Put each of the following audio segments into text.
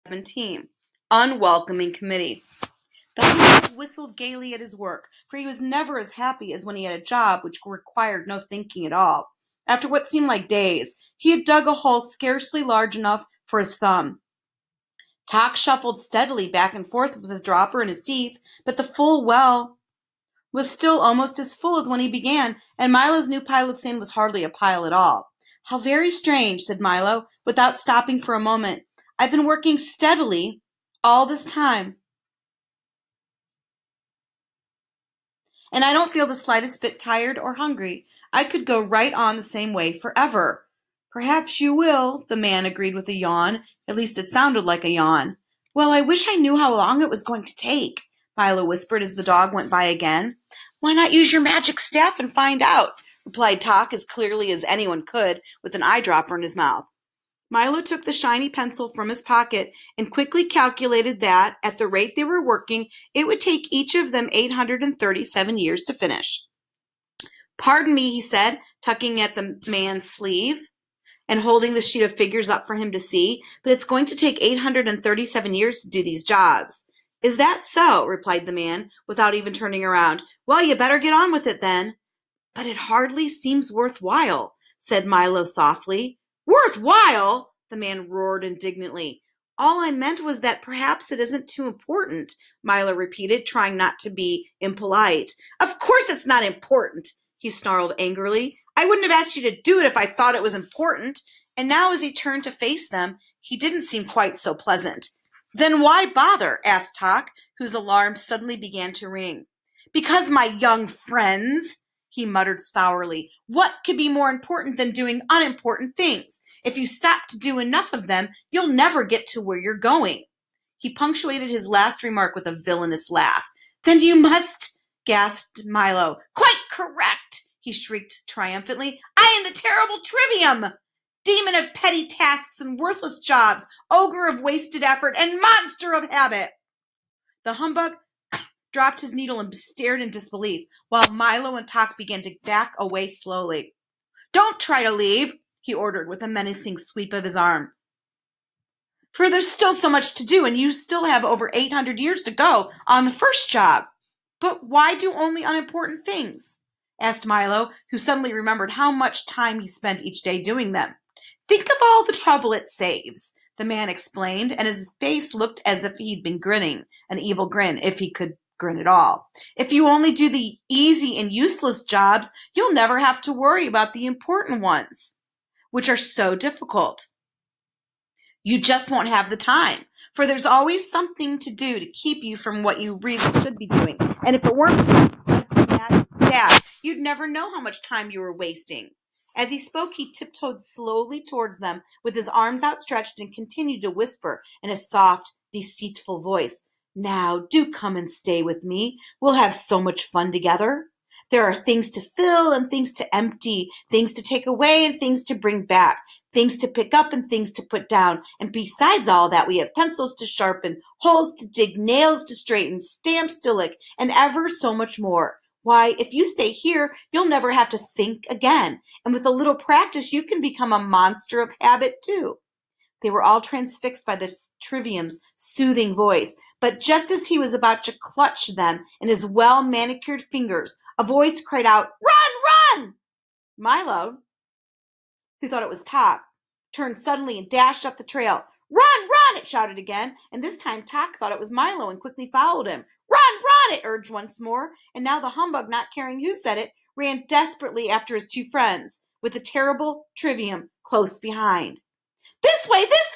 17. Unwelcoming Committee. The humbug whistled gaily at his work, for he was never as happy as when he had a job which required no thinking at all. After what seemed like days, he had dug a hole scarcely large enough for his thumb. Tock shuffled steadily back and forth with the dropper in his teeth, but the full well was still almost as full as when he began, and Milo's new pile of sand was hardly a pile at all. "How very strange," said Milo, without stopping for a moment. "I've been working steadily all this time, and I don't feel the slightest bit tired or hungry. I could go right on the same way forever." "Perhaps you will," the man agreed with a yawn. At least it sounded like a yawn. "Well, I wish I knew how long it was going to take," Milo whispered as the dog went by again. "Why not use your magic staff and find out?" replied Tock as clearly as anyone could, with an eyedropper in his mouth. Milo took the shiny pencil from his pocket and quickly calculated that, at the rate they were working, it would take each of them 837 years to finish. "Pardon me," he said, tugging at the man's sleeve and holding the sheet of figures up for him to see, "but it's going to take 837 years to do these jobs." "Is that so?" replied the man, without even turning around. "Well, you better get on with it then." "But it hardly seems worthwhile," said Milo softly. "Worthwhile?" the man roared indignantly. "All I meant was that perhaps it isn't too important," Milo repeated, trying not to be impolite. "Of course it's not important," he snarled angrily. "I wouldn't have asked you to do it if I thought it was important." And now as he turned to face them, he didn't seem quite so pleasant. "Then why bother?" asked Tock, whose alarm suddenly began to ring. "Because, my young friends," he muttered sourly, "what could be more important than doing unimportant things? If you stop to do enough of them, you'll never get to where you're going." He punctuated his last remark with a villainous laugh. "Then you must," gasped Milo. "Quite correct," he shrieked triumphantly. "I am the terrible Trivium! Demon of petty tasks and worthless jobs, ogre of wasted effort, and monster of habit." The humbug dropped his needle and stared in disbelief, while Milo and Tock began to back away slowly. "Don't try to leave," he ordered with a menacing sweep of his arm, "for there's still so much to do, and you still have over 800 years to go on the first job." "But why do only unimportant things?" asked Milo, who suddenly remembered how much time he spent each day doing them. "Think of all the trouble it saves," the man explained, and his face looked as if he'd been grinning, an evil grin, if he could grin at all. "If you only do the easy and useless jobs, you'll never have to worry about the important ones, which are so difficult. You just won't have the time, for there's always something to do to keep you from what you really should be doing. And if it weren't for that, you'd never know how much time you were wasting." As he spoke, he tiptoed slowly towards them with his arms outstretched and continued to whisper in a soft, deceitful voice, "Now, do come and stay with me. We'll have so much fun together. There are things to fill and things to empty, things to take away and things to bring back, things to pick up and things to put down. And besides all that, we have pencils to sharpen, holes to dig, nails to straighten, stamps to lick, and ever so much more. Why, if you stay here, you'll never have to think again. And with a little practice, you can become a monster of habit, too." They were all transfixed by this Trivium's soothing voice, but just as he was about to clutch them in his well-manicured fingers, a voice cried out, "Run, run!" Milo, who thought it was Tock, turned suddenly and dashed up the trail. "Run, run!" it shouted again, and this time Tock thought it was Milo and quickly followed him. "Run, run!" it urged once more, and now the humbug, not caring who said it, ran desperately after his two friends, with the terrible Trivium close behind. "This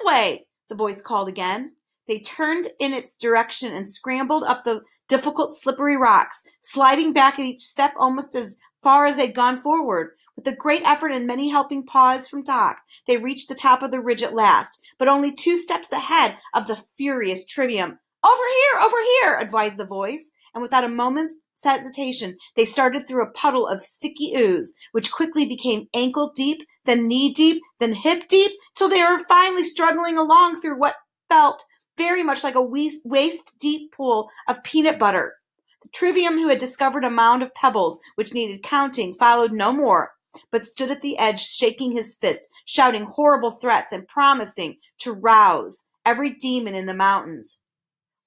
way!" the voice called again. They turned in its direction and scrambled up the difficult, slippery rocks, sliding back at each step almost as far as they'd gone forward. With a great effort and many helping paws from Tock, they reached the top of the ridge at last, but only 2 steps ahead of the furious Trivium. Over here," advised the voice, and without a moment's hesitation, they started through a puddle of sticky ooze, which quickly became ankle-deep, then knee-deep, then hip-deep, till they were finally struggling along through what felt very much like a waist-deep pool of peanut butter. The Trivium, who had discovered a mound of pebbles which needed counting, followed no more, but stood at the edge shaking his fist, shouting horrible threats and promising to rouse every demon in the mountains.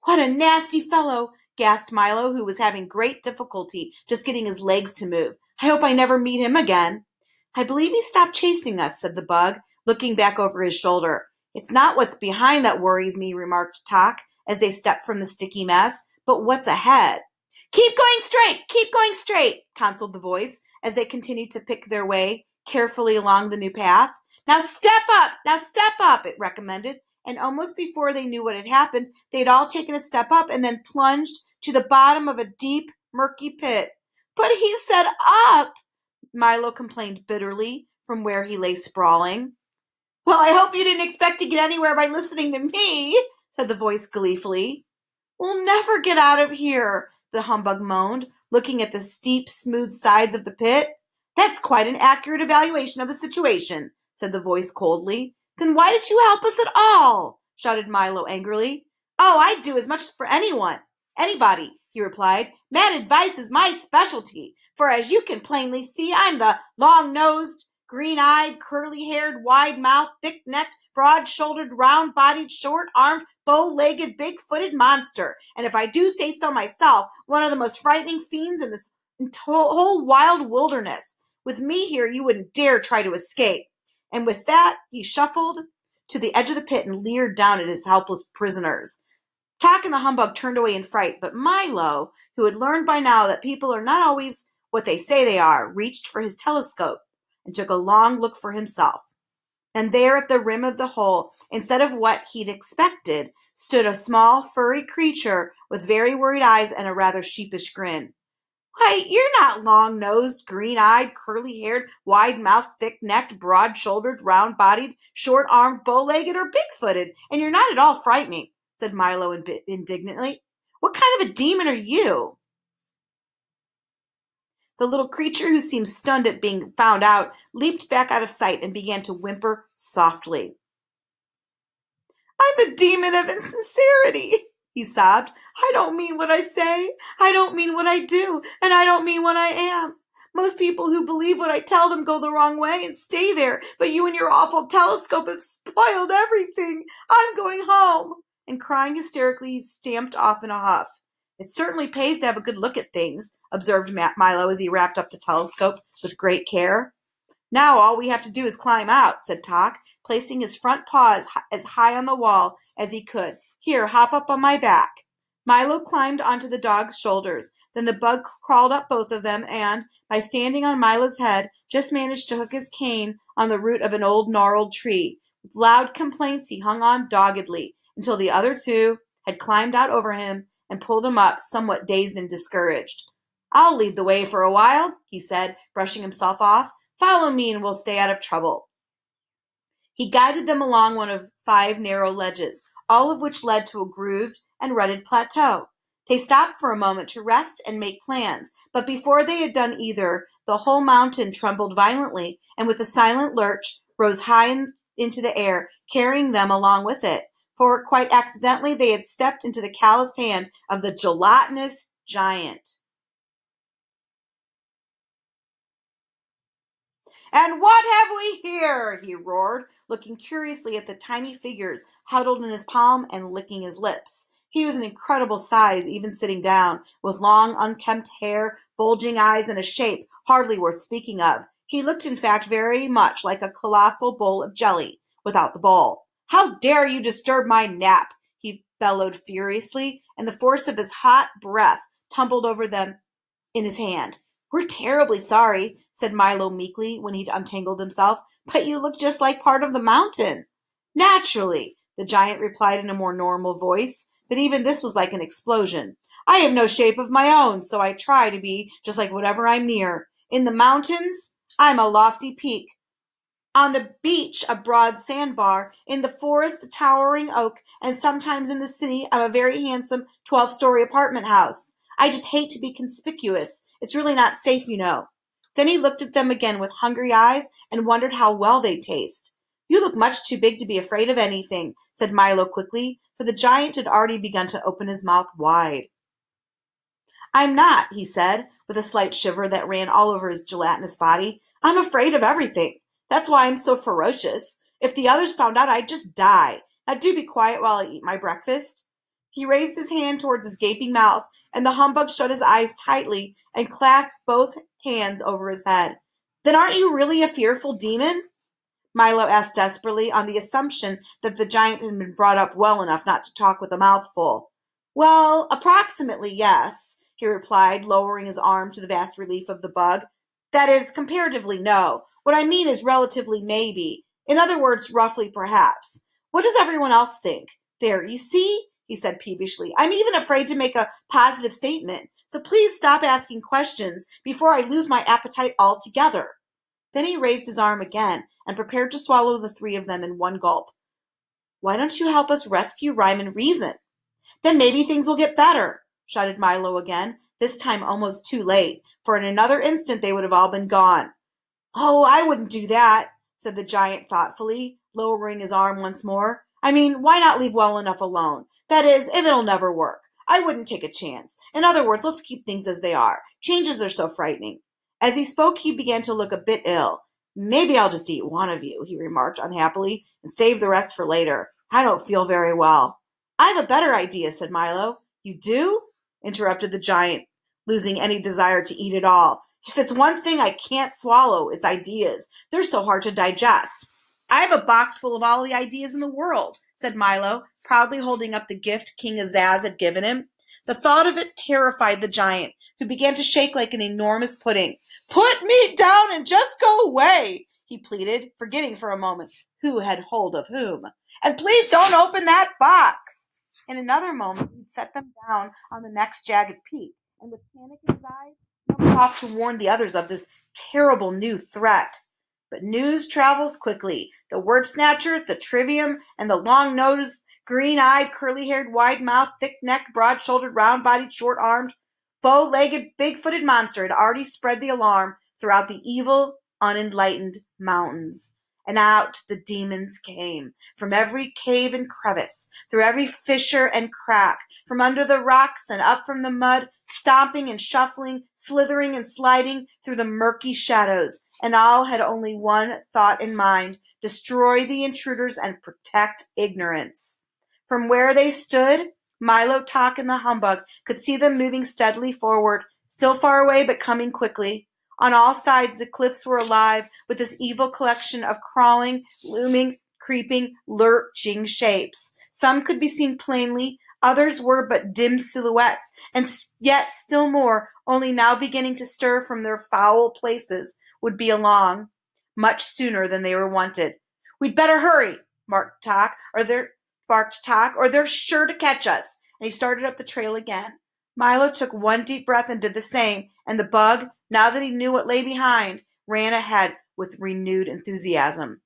What a nasty fellow, gasped Milo, who was having great difficulty just getting his legs to move. I hope I never meet him again. I believe he stopped chasing us, said the bug, looking back over his shoulder. It's not what's behind that worries me, remarked Tock, as they stepped from the sticky mess, but what's ahead. Keep going straight, counseled the voice, as they continued to pick their way carefully along the new path. Now step up, it recommended, and almost before they knew what had happened, they had all taken a step up and then plunged to the bottom of a deep, murky pit. But he said up, Milo complained bitterly from where he lay sprawling. Well, I hope you didn't expect to get anywhere by listening to me, said the voice gleefully. We'll never get out of here, the humbug moaned, looking at the steep, smooth sides of the pit. That's quite an accurate evaluation of the situation, said the voice coldly. Then why did you help us at all? Shouted Milo angrily. Oh, I'd do as much for anybody, he replied. Mad advice is my specialty, for as you can plainly see, I'm the long-nosed, green-eyed, curly-haired, wide-mouthed, thick-necked, broad-shouldered, round-bodied, short-armed, bow-legged, big-footed monster, and if I do say so myself, one of the most frightening fiends in this whole wild wilderness. With me here, you wouldn't dare try to escape. And with that, he shuffled to the edge of the pit and leered down at his helpless prisoners. Tock and the humbug turned away in fright, but Milo, who had learned by now that people are not always what they say they are, reached for his telescope and took a long look for himself. And there at the rim of the hole, instead of what he'd expected, stood a small, furry creature with very worried eyes and a rather sheepish grin. Why, you're not long-nosed, green-eyed, curly-haired, wide-mouthed, thick-necked, broad-shouldered, round-bodied, short-armed, bow-legged, or big-footed, and you're not at all frightening, said Milo indignantly. What kind of a demon are you? The little creature, who seemed stunned at being found out, leaped back out of sight and began to whimper softly. I'm the demon of insincerity, he sobbed. I don't mean what I say, I don't mean what I do, and I don't mean what I am. Most people who believe what I tell them go the wrong way and stay there, but you and your awful telescope have spoiled everything. I'm going home. And crying hysterically, he stamped off in a huff. It certainly pays to have a good look at things, observed Milo as he wrapped up the telescope with great care. Now all we have to do is climb out, said Tock, placing his front paw as high on the wall as he could. Here, hop up on my back. Milo climbed onto the dog's shoulders. Then the bug crawled up both of them and, by standing on Milo's head, just managed to hook his cane on the root of an old gnarled tree. With loud complaints, he hung on doggedly until the other two had climbed out over him and pulled him up, somewhat dazed and discouraged. I'll lead the way for a while, he said, brushing himself off. Follow me and we'll stay out of trouble. He guided them along one of 5 narrow ledges, all of which led to a grooved and rutted plateau. They stopped for a moment to rest and make plans, but before they had done either, the whole mountain trembled violently and with a silent lurch rose high into the air, carrying them along with it. For quite accidentally they had stepped into the calloused hand of the gelatinous giant. And what have we here? He roared, looking curiously at the tiny figures huddled in his palm and licking his lips. He was an incredible size, even sitting down, with long, unkempt hair, bulging eyes, and a shape hardly worth speaking of. He looked, in fact, very much like a colossal bowl of jelly, without the bowl. How dare you disturb my nap? He bellowed furiously, and the force of his hot breath tumbled over them in his hand. We're terribly sorry, said Milo meekly when he'd untangled himself, but you look just like part of the mountain. Naturally, the giant replied in a more normal voice, but even this was like an explosion. I have no shape of my own, so I try to be just like whatever I'm near. In the mountains, I'm a lofty peak. On the beach, a broad sandbar. In the forest, a towering oak. And sometimes in the city, I'm a very handsome 12-story apartment house. I just hate to be conspicuous. It's really not safe, you know. Then he looked at them again with hungry eyes and wondered how well they'd taste. You look much too big to be afraid of anything, said Milo quickly, for the giant had already begun to open his mouth wide. I'm not, he said, with a slight shiver that ran all over his gelatinous body. I'm afraid of everything. That's why I'm so ferocious. If the others found out, I'd just die. Now do be quiet while I eat my breakfast." He raised his hand towards his gaping mouth, and the humbug shut his eyes tightly and clasped both hands over his head. "Then aren't you really a fearful demon?" Milo asked desperately, on the assumption that the giant had been brought up well enough not to talk with a mouthful. "Well, approximately, yes," he replied, lowering his arm to the vast relief of the bug. "That is, comparatively, no. What I mean is relatively, maybe. In other words, roughly, perhaps. What does everyone else think? There, you see?" he said peevishly. "I'm even afraid to make a positive statement, so please stop asking questions before I lose my appetite altogether." Then he raised his arm again and prepared to swallow the three of them in one gulp. "Why don't you help us rescue Rhyme and Reason?" "Then maybe things will get better," shouted Milo again, this time almost too late, for in another instant they would have all been gone. "Oh, I wouldn't do that," said the giant thoughtfully, lowering his arm once more. "I mean, why not leave well enough alone? That is, if it'll never work. I wouldn't take a chance. In other words, let's keep things as they are. Changes are so frightening." As he spoke, he began to look a bit ill. "Maybe I'll just eat one of you," he remarked unhappily, "and save the rest for later. I don't feel very well." "I have a better idea," said Milo. "You do?" interrupted the giant, losing any desire to eat at all. "If it's one thing I can't swallow, it's ideas. They're so hard to digest." "I have a box full of all the ideas in the world," said Milo, proudly holding up the gift King Azaz had given him. The thought of it terrified the giant, who began to shake like an enormous pudding. "Put me down and just go away," he pleaded, forgetting for a moment who had hold of whom. "And please don't open that box." In another moment, he'd set them down on the next jagged peak, and with panic in his eyes, jumped off to warn the others of this terrible new threat. But news travels quickly. The word snatcher, the trivium, and the long-nosed, green-eyed, curly-haired, wide-mouthed, thick-necked, broad-shouldered, round-bodied, short-armed, bow-legged, big-footed monster had already spread the alarm throughout the evil, unenlightened mountains. And out the demons came, from every cave and crevice, through every fissure and crack, from under the rocks and up from the mud, stomping and shuffling, slithering and sliding through the murky shadows, and all had only one thought in mind: destroy the intruders and protect ignorance. From where they stood, Milo, Talk, and the humbug could see them moving steadily forward, still far away but coming quickly. On all sides the cliffs were alive with this evil collection of crawling, looming, creeping, lurching shapes. Some could be seen plainly, others were but dim silhouettes, and yet still more, only now beginning to stir from their foul places, would be along much sooner than they were wanted. "We'd better hurry," barked Talk, or they're sure to catch us, and he started up the trail again. Milo took one deep breath and did the same, and the bug, now that he knew what lay behind, ran ahead with renewed enthusiasm.